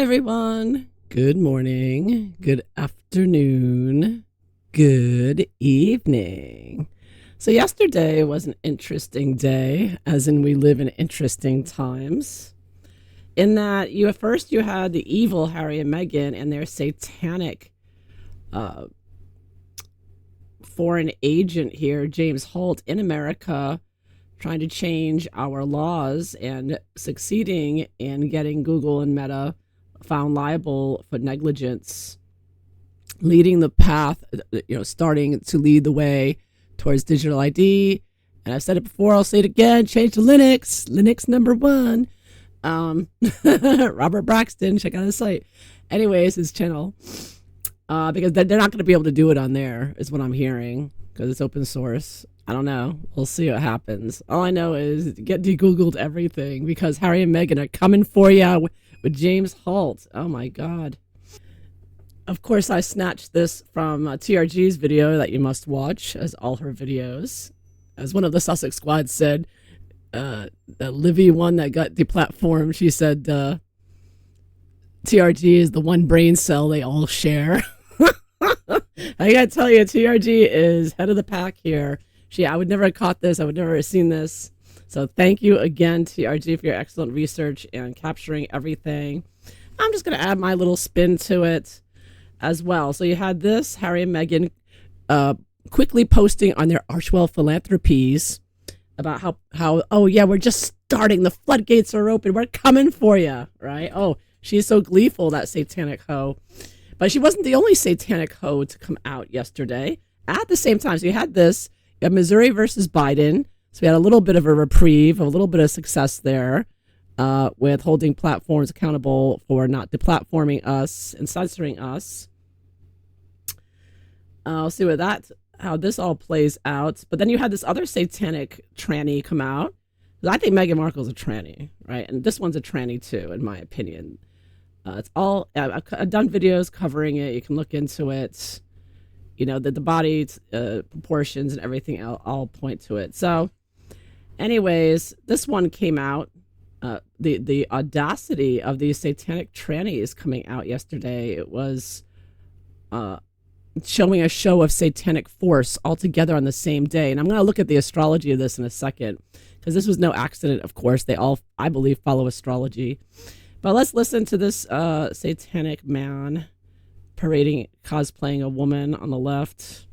everyone. Good morning, good afternoon, good evening. So yesterday was an interesting day, as in we live in interesting times. In that you had the evil Harry and Meghan and their satanic foreign agent here, James Holt, in America, trying to change our laws and succeeding in getting Google and Meta found liable for negligence, leading the path, starting to lead the way towards digital ID. And I've said it before, I'll say it again, change to Linux #1. Robert Braxton, check out his site. Anyways, his channel. Because they're not going to be able to do it on there, is what I'm hearing, because it's open source. I don't know. We'll see what happens. All I know is get de-Googled everything, because Harry and Meghan are coming for you with James Holt. Oh my God. Of course, I snatched this from TRG's video that you must watch, as all her videos. As one of the Sussex Squad said, the Livy one that got deplatformed, she said, TRG is the one brain cell they all share. I gotta tell you, TRG is head of the pack here. I would never have caught this. I would never have seen this. So thank you again, TRG, for your excellent research and capturing everything. I'm just going to add my little spin to it as well. So you had this, Harry and Meghan quickly posting on their Archwell Philanthropies about how, oh yeah, we're just starting. The floodgates are open. We're coming for you, right? Oh, she's so gleeful, that satanic hoe. But she wasn't the only satanic hoe to come out yesterday. At the same time, so you had this, you had Missouri versus Biden. So we had a little bit of a reprieve, a little bit of success there with holding platforms accountable for not deplatforming us and censoring us. I'll see how this all plays out. But then you had this other satanic tranny come out. I think Meghan Markle's a tranny, right? And this one's a tranny too, in my opinion. It's all, I've done videos covering it. You can look into it. You know, the body proportions and everything, I'll point to it. So anyways, this one came out. The audacity of these satanic trannies coming out yesterday. It was showing a show of satanic force all together on the same day. And I'm going to look at the astrology of this in a second, because this was no accident, of course. They all, I believe, follow astrology. But let's listen to this satanic man cosplaying a woman on the left.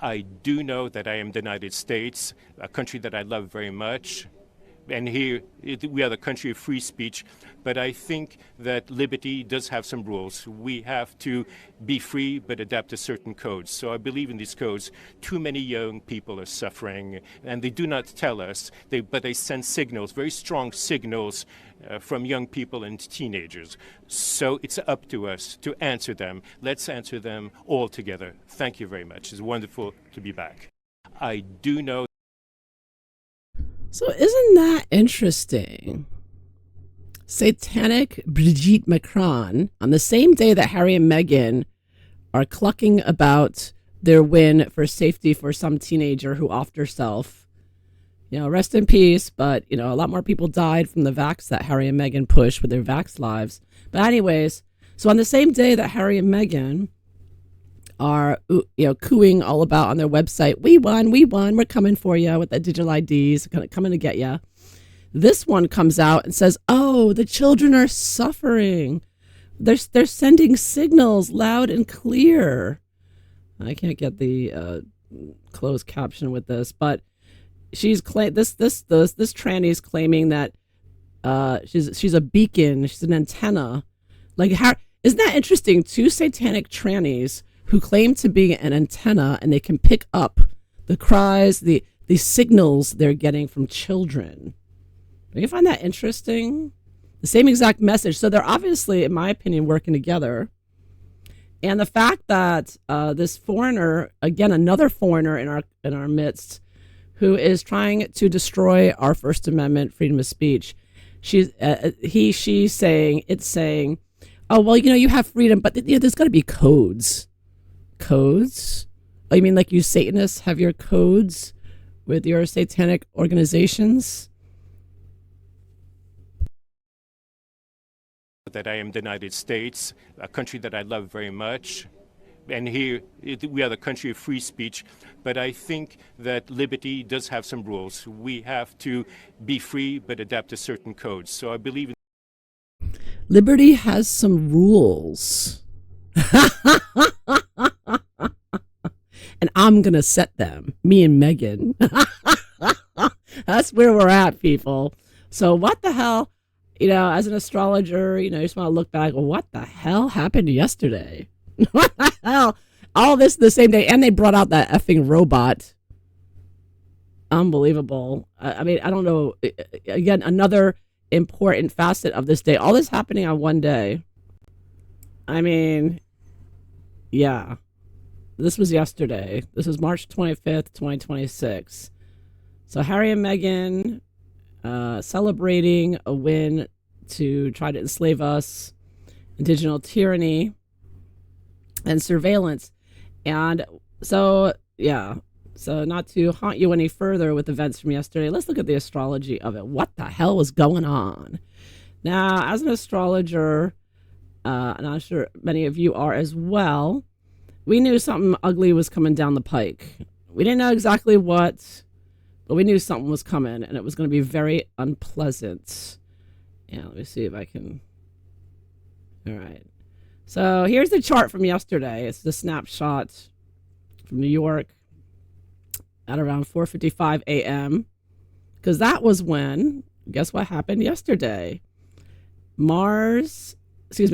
I do know that I am the United States, a country that I love very much. And here, we are the country of free speech. But I think that liberty does have some rules. We have to be free, but adapt to certain codes. So I believe in these codes. Too many young people are suffering, and they do not tell us, but they send signals, very strong signals from young people and teenagers. So it's up to us to answer them. Let's answer them all together. Thank you very much. It's wonderful to be back. I do know. So isn't that interesting? Satanic Brigitte Macron, on the same day that Harry and Meghan are clucking about their win for safety for some teenager who offed herself. You know, rest in peace, but, a lot more people died from the vax that Harry and Meghan pushed with their vax lives. But anyways, so on the same day that Harry and Meghan are, cooing all about on their website, we won, we're coming for you with the digital IDs, coming to get you. This one comes out and says, oh, the children are suffering. They're sending signals loud and clear. I can't get the closed caption with this, but she's this tranny's claiming that she's a beacon, she's an antenna. Like, isn't that interesting? Two satanic trannies who claim to be an antenna, and they can pick up the cries, the signals they're getting from children. Do you find that interesting? The same exact message. So they're obviously, in my opinion, working together. And the fact that this foreigner, again, another foreigner in our midst, who is trying to destroy our First Amendment freedom of speech, she's saying, oh, well, you have freedom, but there's got to be codes. Codes? Oh, you mean like you Satanists have your codes with your satanic organizations? that I am the United States, a country that I love very much. And here, we are the country of free speech. But I think that liberty does have some rules. We have to be free, but adapt to certain codes. So I believe Liberty has some rules. And I'm going to set them, me and Meghan. That's where we're at, people. So what the hell, as an astrologer, you just want to look back, well, what the hell happened yesterday? What the hell? All this the same day. And they brought out that effing robot. Unbelievable. I mean, I don't know. Again, another important facet of this day. All this happening on one day. I mean, yeah. This was yesterday. This was March 25th, 2026. So Harry and Meghan celebrating a win to try to enslave us, digital tyranny, and surveillance. And so, yeah. So not to haunt you any further with events from yesterday, let's look at the astrology of it. What the hell was going on? Now, as an astrologer, and I'm sure many of you are as well, we knew something ugly was coming down the pike. We didn't know exactly what, but we knew something was coming, and it was going to be very unpleasant. Yeah, let me see if I can. All right. So here's the chart from yesterday. It's the snapshot from New York at around 4:55 a.m. Because that was when, guess what happened yesterday?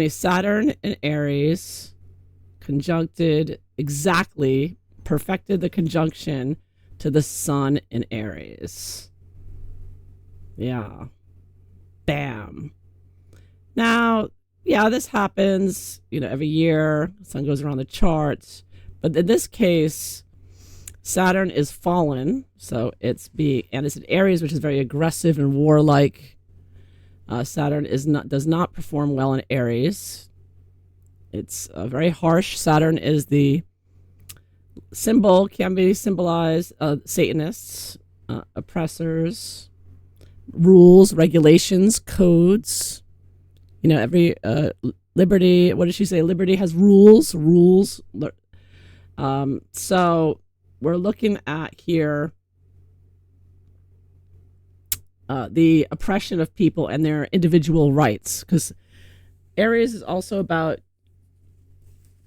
Saturn in Aries conjuncted exactly, perfected the conjunction to the sun in Aries. Yeah. Bam. Now, yeah, this happens, every year. The sun goes around the charts. But in this case, Saturn is fallen. So it's in Aries, which is very aggressive and warlike. Saturn does not perform well in Aries. It's very harsh. Saturn is the symbol, can be symbolized, Satanists, oppressors, rules, regulations, codes. Every liberty, what did she say? Liberty has rules. So we're looking at here the oppression of people and their individual rights, because Aries is also about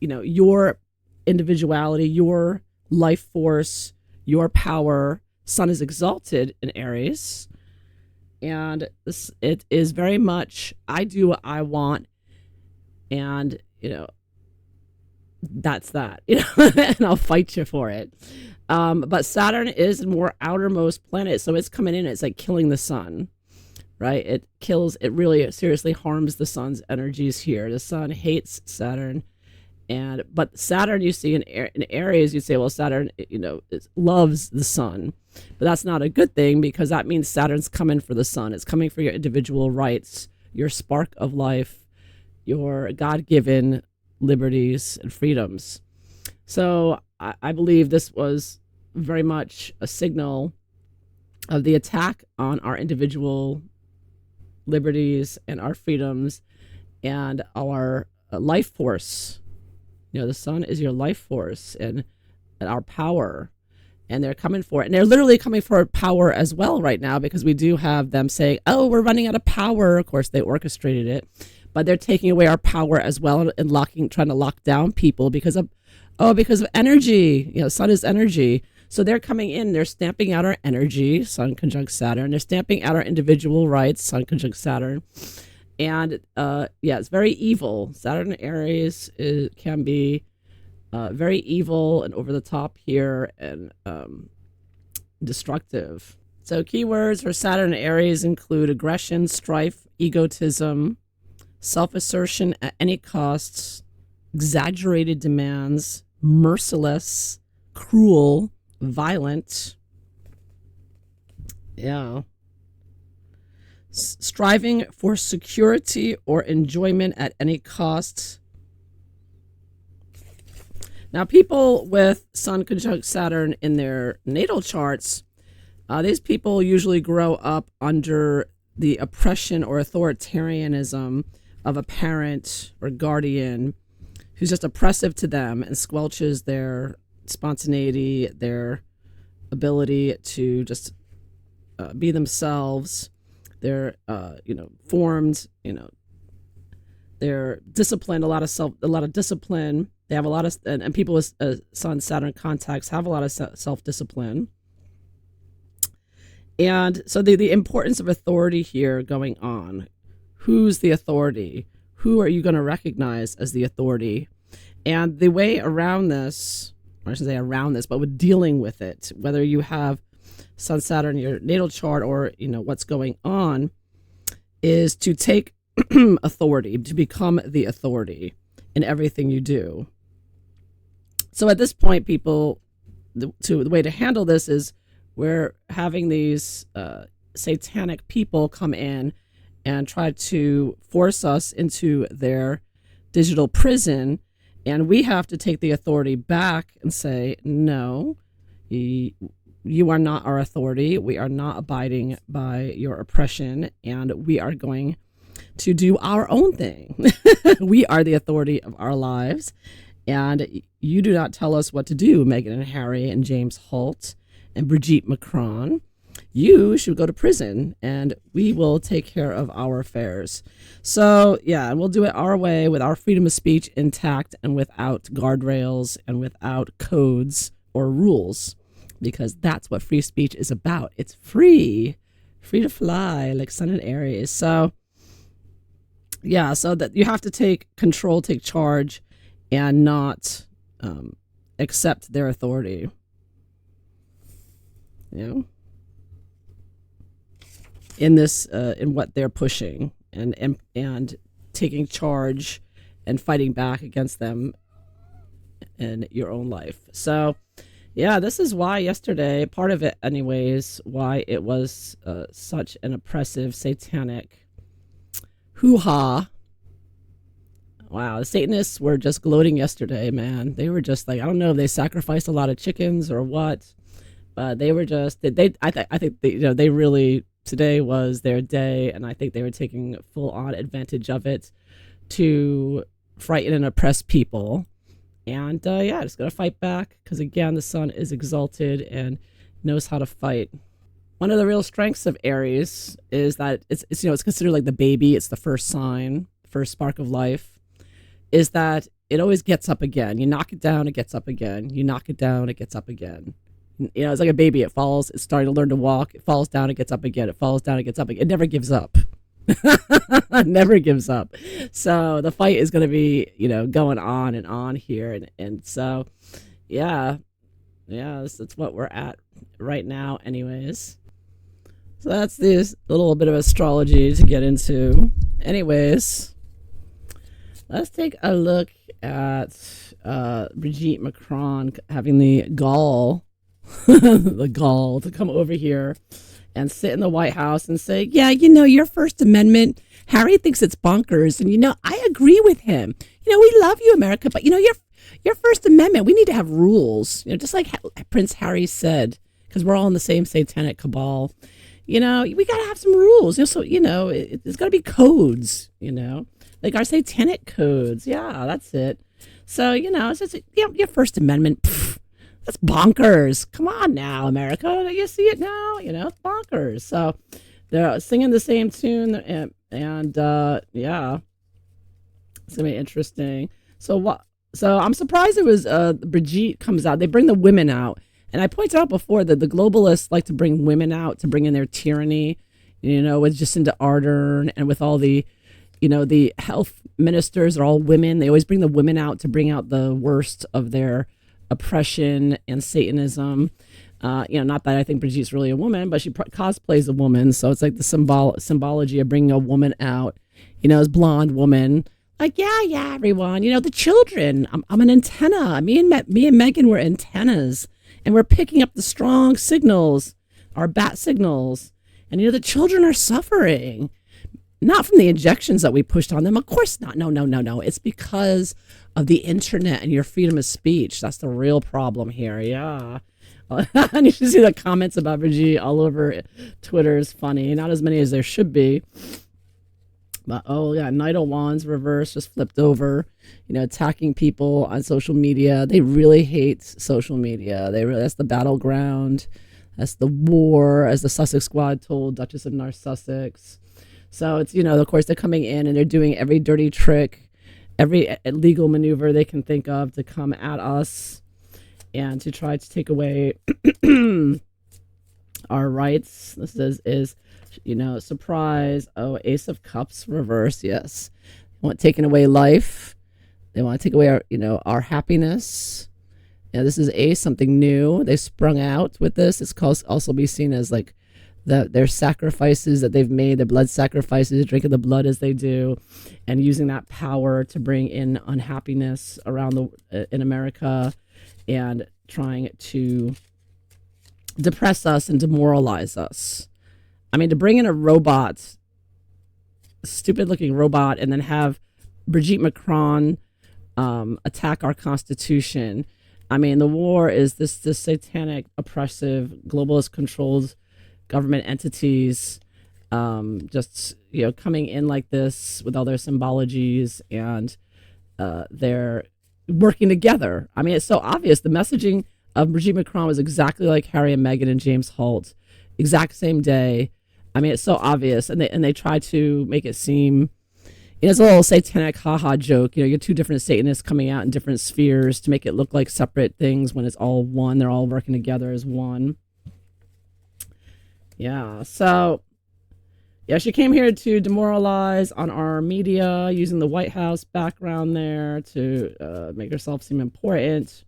your individuality, your life force, your power. Sun is exalted in Aries, and it is very much I do what I want, and that's that. And I'll fight you for it. But Saturn is a more outermost planet, so it's coming in. It's like killing the sun, right? It really seriously harms the sun's energies here. The sun hates Saturn. But Saturn, you see in Aries, you say, well, Saturn, it loves the sun, but that's not a good thing, because that means Saturn's coming for the sun. It's coming for your individual rights, your spark of life, your God-given liberties and freedoms. So I believe this was very much a signal of the attack on our individual liberties and our freedoms and our life force. The sun is your life force and our power, and they're coming for it. And they're literally coming for power as well right now, because we do have them saying, oh, we're running out of power. Of course, they orchestrated it, but they're taking away our power as well and trying to lock down people because of energy. Sun is energy. So they're coming in, they're stamping out our energy, Sun conjunct Saturn. They're stamping out our individual rights, Sun conjunct Saturn. And it's very evil. Saturn in Aries can be very evil and over the top here, and destructive. So keywords for Saturn in Aries include aggression, strife, egotism, self-assertion at any costs, exaggerated demands, merciless, cruel, violent. Yeah. Striving for security or enjoyment at any cost. Now, people with Sun conjunct Saturn in their natal charts, these people usually grow up under the oppression or authoritarianism of a parent or guardian who's just oppressive to them and squelches their spontaneity, their ability to just be themselves. They're formed, they're disciplined, a lot of discipline. They have a lot of, and people with Sun Saturn contacts have a lot of self-discipline. And so the importance of authority here going on. Who's the authority? Who are you going to recognize as the authority? And the way around this, or I shouldn't say around this, but with dealing with it, whether you have Sun Saturn in your natal chart or what's going on, is to take authority, to become the authority in everything you do. So at this point, people, the way to handle this is we're having these satanic people come in and try to force us into their digital prison, and we have to take the authority back and say, no, you are not our authority. We are not abiding by your oppression, and we are going to do our own thing. We are the authority of our lives, and you do not tell us what to do, Meghan and Harry and James Holt and Brigitte Macron. You should go to prison, and we will take care of our affairs. So, yeah, and we'll do it our way with our freedom of speech intact and without guardrails and without codes or rules, because that's what free speech is about. It's free to fly like Sun and Aries. So, yeah, so that you have to take control, take charge, and not accept their authority. In this, in what they're pushing, and taking charge and fighting back against them in your own life. So, yeah, this is why yesterday, part of it anyways, why it was such an oppressive, satanic hoo-ha. Wow, the Satanists were just gloating yesterday, man. They were just like, I don't know if they sacrificed a lot of chickens or what, but they were just, I think they really, today was their day, and I think they were taking full-on advantage of it to frighten and oppress people. And just gotta fight back, because again, the sun is exalted and knows how to fight. One of the real strengths of Aries is that it's considered like the baby. It's the first sign, first spark of life. Is that it always gets up again. You knock it down, it gets up again. You knock it down, it gets up again. It's like a baby. It falls, it's starting to learn to walk. It falls down, it gets up again. It falls down, it gets up again. It never gives up. Never gives up. So the fight is going to be, going on and on here. And so, that's what we're at right now anyways. So that's this little bit of astrology to get into. Anyways, let's take a look at Brigitte Macron having the gall to come over here and sit in the White House and say, yeah, your First Amendment, Harry thinks it's bonkers. And, I agree with him. We love you, America, but, your First Amendment, we need to have rules, just like Prince Harry said, because we're all in the same satanic cabal. We got to have some rules. So, there's got to be codes, like our satanic codes. Yeah, that's it. So, it's just, your First Amendment, that's bonkers. Come on now, America. You see it now? It's bonkers. So they're singing the same tune, and it's going to be interesting. So I'm surprised it was Brigitte comes out. They bring the women out. And I pointed out before that the globalists like to bring women out to bring in their tyranny, with Jacinda Ardern and with all the, the health ministers are all women. They always bring the women out to bring out the worst of their oppression and Satanism. Not that I think Brigitte's really a woman, but she cosplays a woman. So it's like the symbology of bringing a woman out, as blonde woman. Like, yeah, everyone, the children, I'm an antenna. Me and Meghan were antennas. And we're picking up the strong signals, our bat signals. And, the children are suffering. Not from the injections that we pushed on them. Of course not. No. It's because of the internet and your freedom of speech. That's the real problem here. Yeah. And you should see the comments about Brigitte all over Twitter is funny. Not as many as there should be. But oh yeah, Knight of Wands reverse, just flipped over, attacking people on social media. They really hate social media. That's the battleground. That's the war, as the Sussex Squad told Duchess of Narsussex. So it's, of course, they're coming in and they're doing every dirty trick, every illegal maneuver they can think of to come at us and to try to take away our rights. This is surprise. Oh, Ace of Cups reverse. Yes. They want taking away life. They want to take away our happiness. Yeah, this is something new. They sprung out with this. It's called also be seen as like their sacrifices that they've made, their blood sacrifices, drinking the blood as they do, and using that power to bring in unhappiness around in America, and trying to depress us and demoralize us. I mean, to bring in a robot, stupid looking robot, and then have Brigitte Macron attack our Constitution. I mean, the war is this satanic, oppressive, globalist controlled government entities just, coming in like this with all their symbologies, and they're working together. I mean, it's so obvious. The messaging of Brigitte Macron was exactly like Harry and Meghan and James Holt, exact same day. I mean, it's so obvious, and they try to make it seem, it's a little satanic haha joke. You're two different Satanists coming out in different spheres to make it look like separate things when it's all one. They're all working together as one. Yeah, so yeah, she came here to demoralize on our media, using the White House background there to make herself seem important.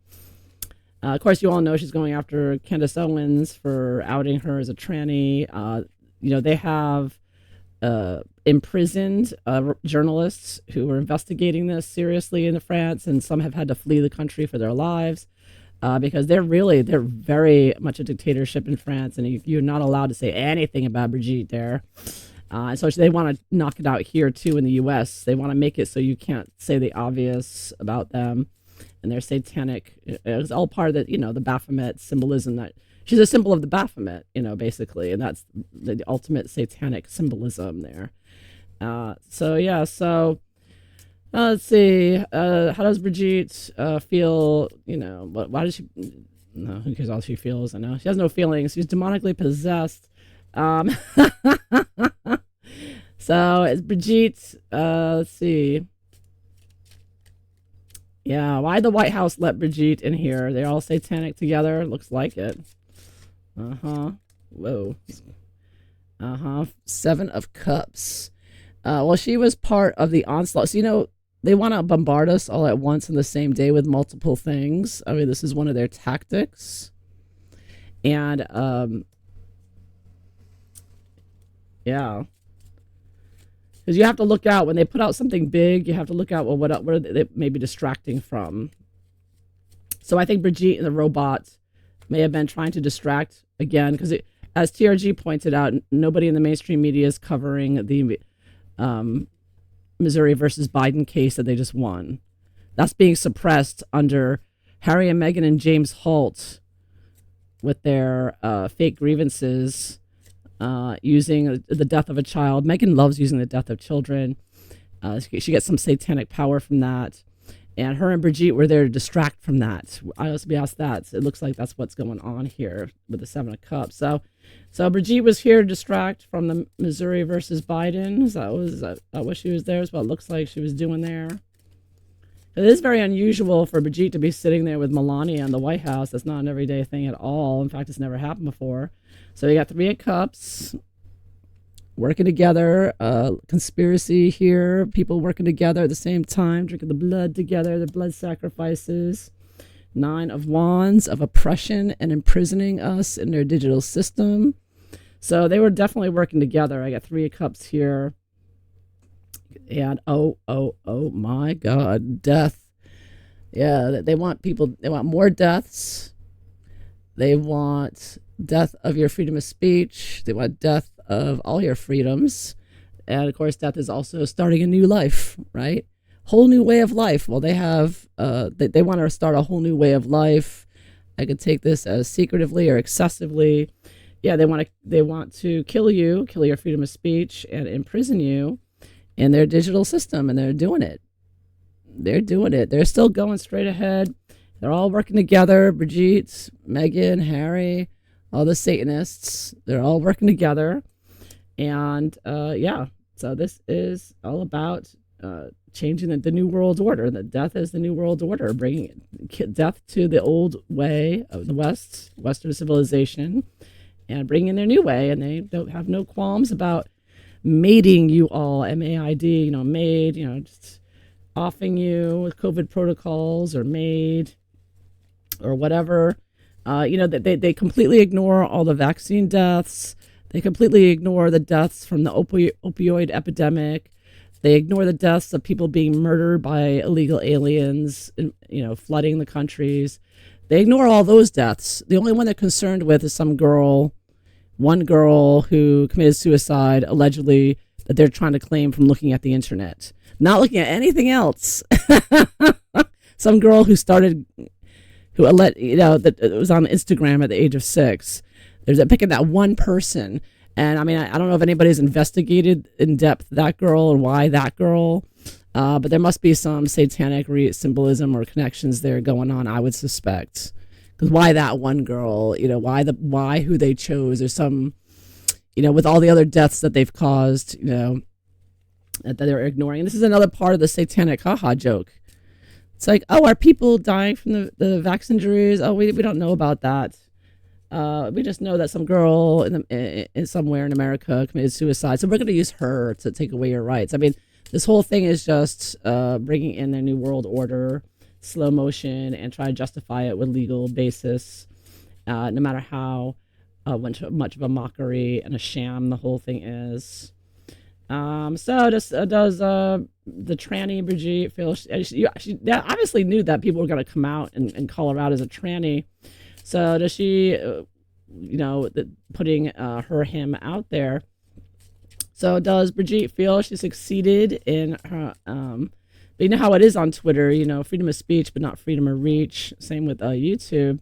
Of course, you all know she's going after Candace Owens for outing her as a tranny. They have imprisoned journalists who were investigating this seriously in France, and some have had to flee the country for their lives because they're very much a dictatorship in France, and you're not allowed to say anything about Brigitte there. And so they want to knock it out here too in the U.S. They want to make it so you can't say the obvious about them and their satanic. It's all part of the Baphomet symbolism, that she's a symbol of the Baphomet, basically, and that's the ultimate satanic symbolism there. So let's see. How does Brigitte feel? Why does she? No, who cares how she feels? I know she has no feelings. She's demonically possessed. So it's Brigitte. Let's see. Yeah, why the White House let Brigitte in here? They're all satanic together. Looks like it. Whoa. Seven of Cups. Well, she was part of the onslaught. So, they want to bombard us all at once in the same day with multiple things. I mean, this is one of their tactics. And, yeah. Because you have to look out when they put out something big. You have to look out, well, what are they maybe distracting from? So I think Brigitte and the robot may have been trying to distract again, because as TRG pointed out, nobody in the mainstream media is covering the Missouri versus Biden case that they just won. That's being suppressed under Harry and Meghan and James Holt with their fake grievances. Using the death of a child. Meghan loves using the death of children. She gets some satanic power from that. And her and Brigitte were there to distract from that. I also be asked that. So it looks like that's what's going on here with the Seven of Cups. So Brigitte was here to distract from the Missouri versus Biden. Is that what she was there? Is what it looks like she was doing there. It is very unusual for Brigitte to be sitting there with Melania in the White House. That's not an everyday thing at all. In fact, it's never happened before. So you got Three of Cups working together, conspiracy here, people working together at the same time, drinking the blood together, the blood sacrifices. Nine of Wands of oppression and imprisoning us in their digital system. So they were definitely working together. I got Three of Cups here. And oh my God, death. Yeah, they want more deaths. They want death of your freedom of speech. They want death of all your freedoms. And of course, death is also starting a new life, right? Whole new way of life. Well, they have, they want to start a whole new way of life. I could take this as secretively or excessively. Yeah, they want to kill you, kill your freedom of speech, and imprison you. in their digital system, and they're doing it. They're doing it. They're still going straight ahead. They're all working together. Brigitte, Meghan, Harry, all the Satanists. They're all working together. And yeah, so this is all about changing the new world order. The death is the new world order, bringing death to the old way of the Western civilization, and bringing in their new way. And they don't have no qualms about mating you all, MAID, made, just offing you with COVID protocols or made or whatever. They completely ignore all the vaccine deaths. They completely ignore the deaths from the opioid epidemic. They ignore the deaths of people being murdered by illegal aliens, flooding the countries. They ignore all those deaths. The only one they're concerned with is one girl who committed suicide, allegedly, that they're trying to claim from looking at the internet. Not looking at anything else. Some girl that was on Instagram at the age of 6. They're picking that one person. And I mean, I don't know if anybody's investigated in depth that girl and why that girl, but there must be some satanic symbolism or connections there going on, I would suspect. Because why that one girl? Why who they chose? There's some, with all the other deaths that they've caused, that they're ignoring. And this is another part of the satanic haha joke. It's like, oh, are people dying from the vaccine injuries? Oh, we don't know about that. We just know that some girl in somewhere in America committed suicide, so we're going to use her to take away your rights. I mean, this whole thing is just bringing in their new world order, slow motion, and try to justify it with legal basis, no matter how much of a mockery and a sham the whole thing is. So does the tranny Brigitte feel she obviously knew that people were going to come out and call her out as a tranny. So does she, putting him out there? So does Brigitte feel she succeeded in her? But you know how it is on Twitter, freedom of speech, but not freedom of reach. Same with YouTube.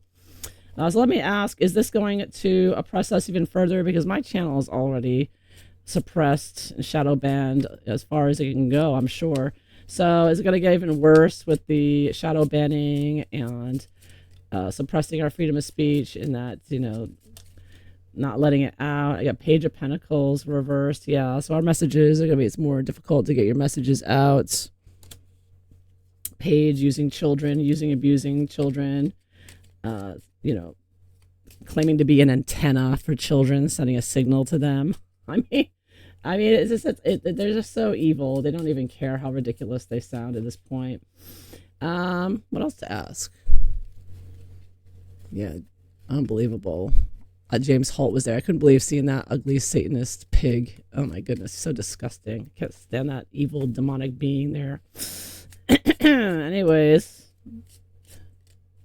So let me ask: is this going to oppress us even further? Because my channel is already suppressed and shadow banned as far as it can go, I'm sure. So is it going to get even worse with the shadow banning and suppressing our freedom of speech, and that, not letting it out? I got Page of Pentacles reversed. Yeah, so our messages are going to be, it's more difficult to get your messages out. Page using abusing children, claiming to be an antenna for children, sending a signal to them. I mean, it's just, they're just so evil. They don't even care how ridiculous they sound at this point. What else to ask? Yeah, unbelievable. James Holt was there. I couldn't believe seeing that ugly Satanist pig. Oh my goodness, so disgusting. Can't stand that evil demonic being there. Anyways,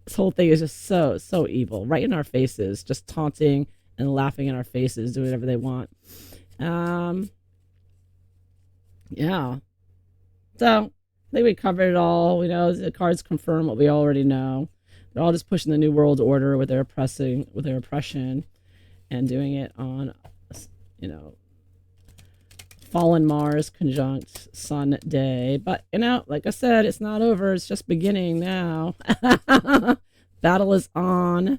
this whole thing is just so evil. Right in our faces, just taunting and laughing in our faces, do whatever they want. Yeah. So I think we covered it all. The cards confirm what we already know. They're all just pushing the new world order with their oppression, and doing it on, fallen Mars conjunct Sun day. But like I said, it's not over. It's just beginning now. Battle is on.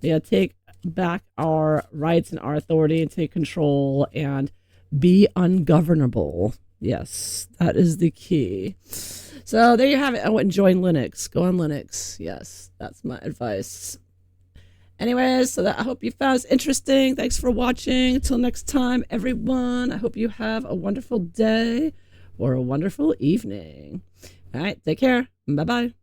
We gotta take back our rights and our authority and take control and be ungovernable. Yes, that is the key. So there you have it. I went and joined Linux. Go on Linux. Yes, that's my advice. Anyways, I hope you found this interesting. Thanks for watching. Until next time, everyone, I hope you have a wonderful day or a wonderful evening. All right, take care. Bye-bye.